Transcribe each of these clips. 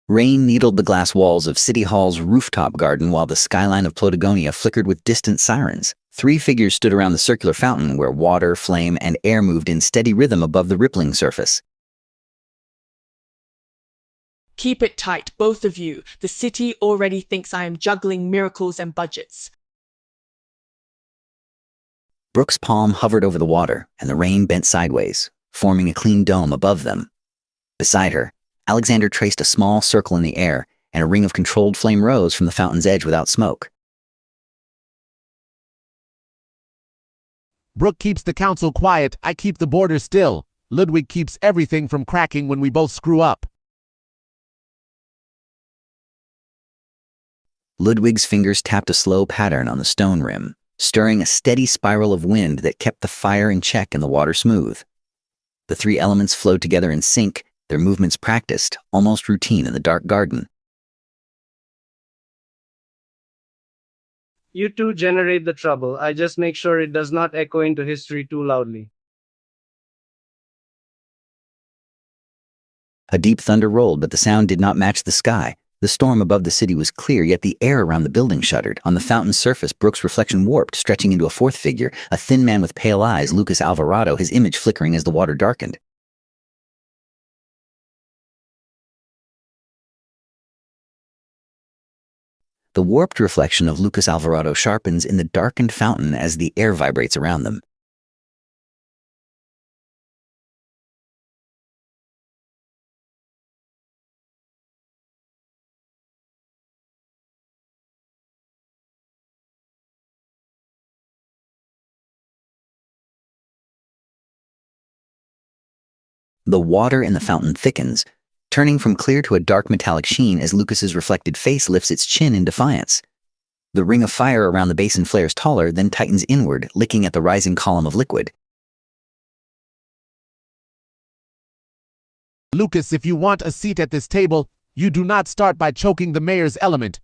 Rain needled the glass walls of City Hall's rooftop garden while the skyline of Plotagonia flickered with distant sirens. 3 figures stood around the circular fountain where water, flame, and air moved in steady rhythm above the rippling surface. Keep it tight, both of you. The city already thinks I am juggling miracles and budgets. Brooke's palm hovered over the water, and the rain bent sideways, forming a clean dome above them. Beside her, Alexander traced a small circle in the air, and a ring of controlled flame rose from the fountain's edge without smoke. Brooke keeps the council quiet, I keep the border still. Ludwig keeps everything from cracking when we both screw up. Ludwig's fingers tapped a slow pattern on the stone rim, stirring a steady spiral of wind that kept the fire in check and the water smooth. The 3 elements flowed together in sync, their movements practiced, almost routine in the dark garden. You two generate the trouble. I just make sure it does not echo into history too loudly. A deep thunder rolled, but the sound did not match the sky. The storm above the city was clear, yet the air around the building shuddered. On the fountain's surface, Brooke's reflection warped, stretching into a 4th figure, a thin man with pale eyes, Lucas Alvarado, his image flickering as the water darkened. The warped reflection of Lucas Alvarado sharpens in the darkened fountain as the air vibrates around them. The water in the fountain thickens, turning from clear to a dark metallic sheen as Lucas's reflected face lifts its chin in defiance. The ring of fire around the basin flares taller, then tightens inward, licking at the rising column of liquid. Lucas, if you want a seat at this table, you do not start by choking the mayor's element.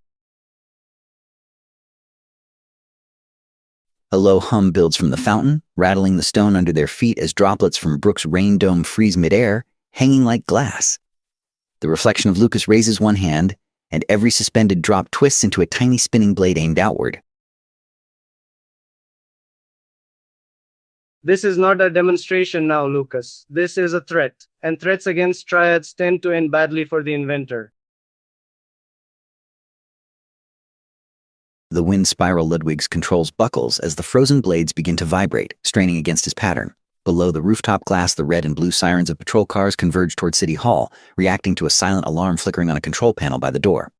A low hum builds from the fountain, rattling the stone under their feet as droplets from Brooke's rain dome freeze midair, hanging like glass. The reflection of Lucas raises one hand, and every suspended drop twists into a tiny spinning blade aimed outward. This is not a demonstration now, Lucas. This is a threat, and threats against triads tend to end badly for the inventor. The wind spiral Ludwig's controls buckles as the frozen blades begin to vibrate, straining against his pattern. Below the rooftop glass, the red and blue sirens of patrol cars converge toward City Hall, reacting to a silent alarm flickering on a control panel by the door.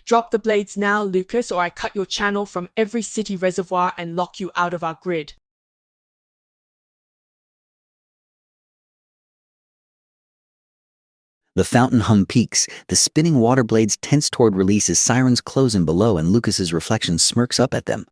Drop the blades now, Lucas, or I cut your channel from every city reservoir and lock you out of our grid. The fountain hum peaks, the spinning water blades tense toward release as sirens close in below and Lucas's reflection smirks up at them.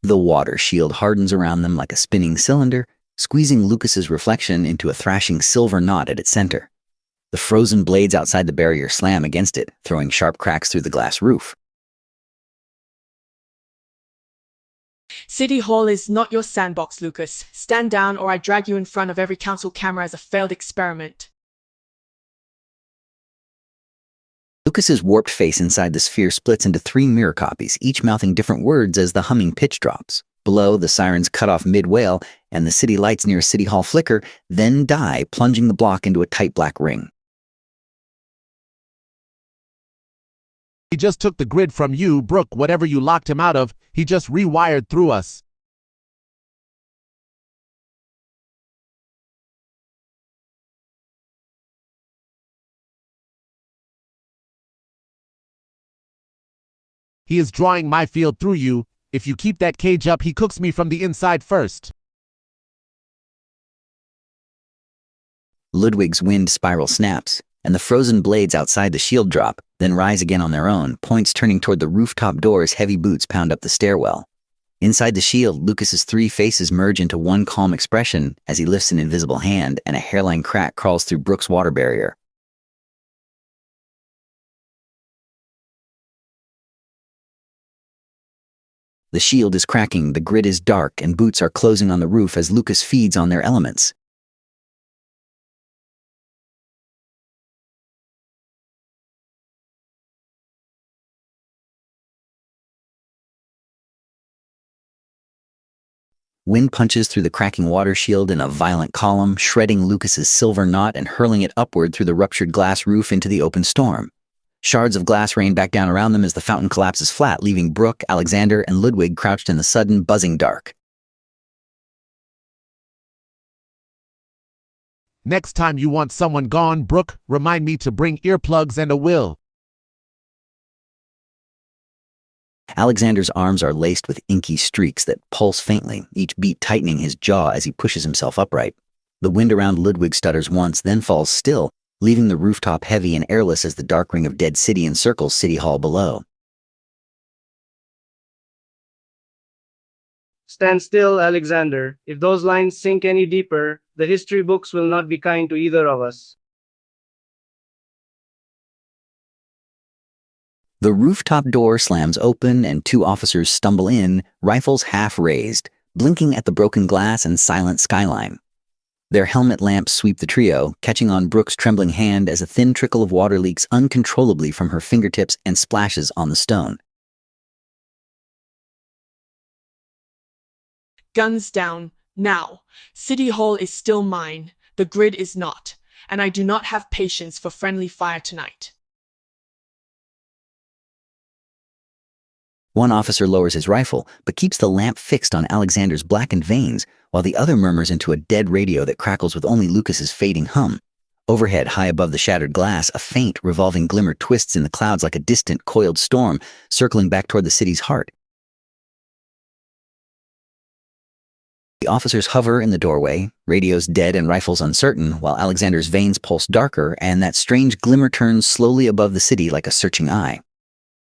The water shield hardens around them like a spinning cylinder, squeezing Lucas's reflection into a thrashing silver knot at its center. The frozen blades outside the barrier slam against it, throwing sharp cracks through the glass roof. City Hall is not your sandbox, Lucas. Stand down or I drag you in front of every council camera as a failed experiment. Lucas's warped face inside the sphere splits into 3 mirror copies, each mouthing different words as the humming pitch drops. Below, the sirens cut off mid-wail, and the city lights near City Hall flicker, then die, plunging the block into a tight black ring. He just took the grid from you, Brooke, whatever you locked him out of, he just rewired through us. He is drawing my field through you. If you keep that cage up, he cooks me from the inside first. Ludwig's wind spiral snaps, and the frozen blades outside the shield drop, then rise again on their own, points turning toward the rooftop door as heavy boots pound up the stairwell. Inside the shield, Lucas's three faces merge into one calm expression as he lifts an invisible hand and a hairline crack crawls through Brooke's water barrier. The shield is cracking, the grid is dark, and boots are closing on the roof as Lucas feeds on their elements. Wind punches through the cracking water shield in a violent column, shredding Lucas's silver knot and hurling it upward through the ruptured glass roof into the open storm. Shards of glass rain back down around them as the fountain collapses flat, leaving Brooke, Alexander, and Ludwig crouched in the sudden, buzzing dark. Next time you want someone gone, Brooke, remind me to bring earplugs and a will. Alexander's arms are laced with inky streaks that pulse faintly, each beat tightening his jaw as he pushes himself upright. The wind around Ludwig stutters once, then falls still, leaving the rooftop heavy and airless as the dark ring of dead city encircles City Hall below. Stand still, Alexander. If those lines sink any deeper, the history books will not be kind to either of us. The rooftop door slams open and two officers stumble in, rifles half raised, blinking at the broken glass and silent skyline. Their helmet lamps sweep the trio, catching on Brooke's trembling hand as a thin trickle of water leaks uncontrollably from her fingertips and splashes on the stone. Guns down, now. City Hall is still mine, the grid is not, and I do not have patience for friendly fire tonight. One officer lowers his rifle, but keeps the lamp fixed on Alexander's blackened veins, while the other murmurs into a dead radio that crackles with only Lucas's fading hum. Overhead, high above the shattered glass, a faint, revolving glimmer twists in the clouds like a distant, coiled storm, circling back toward the city's heart. The officers hover in the doorway, radios dead and rifles uncertain, while Alexander's veins pulse darker, and that strange glimmer turns slowly above the city like a searching eye.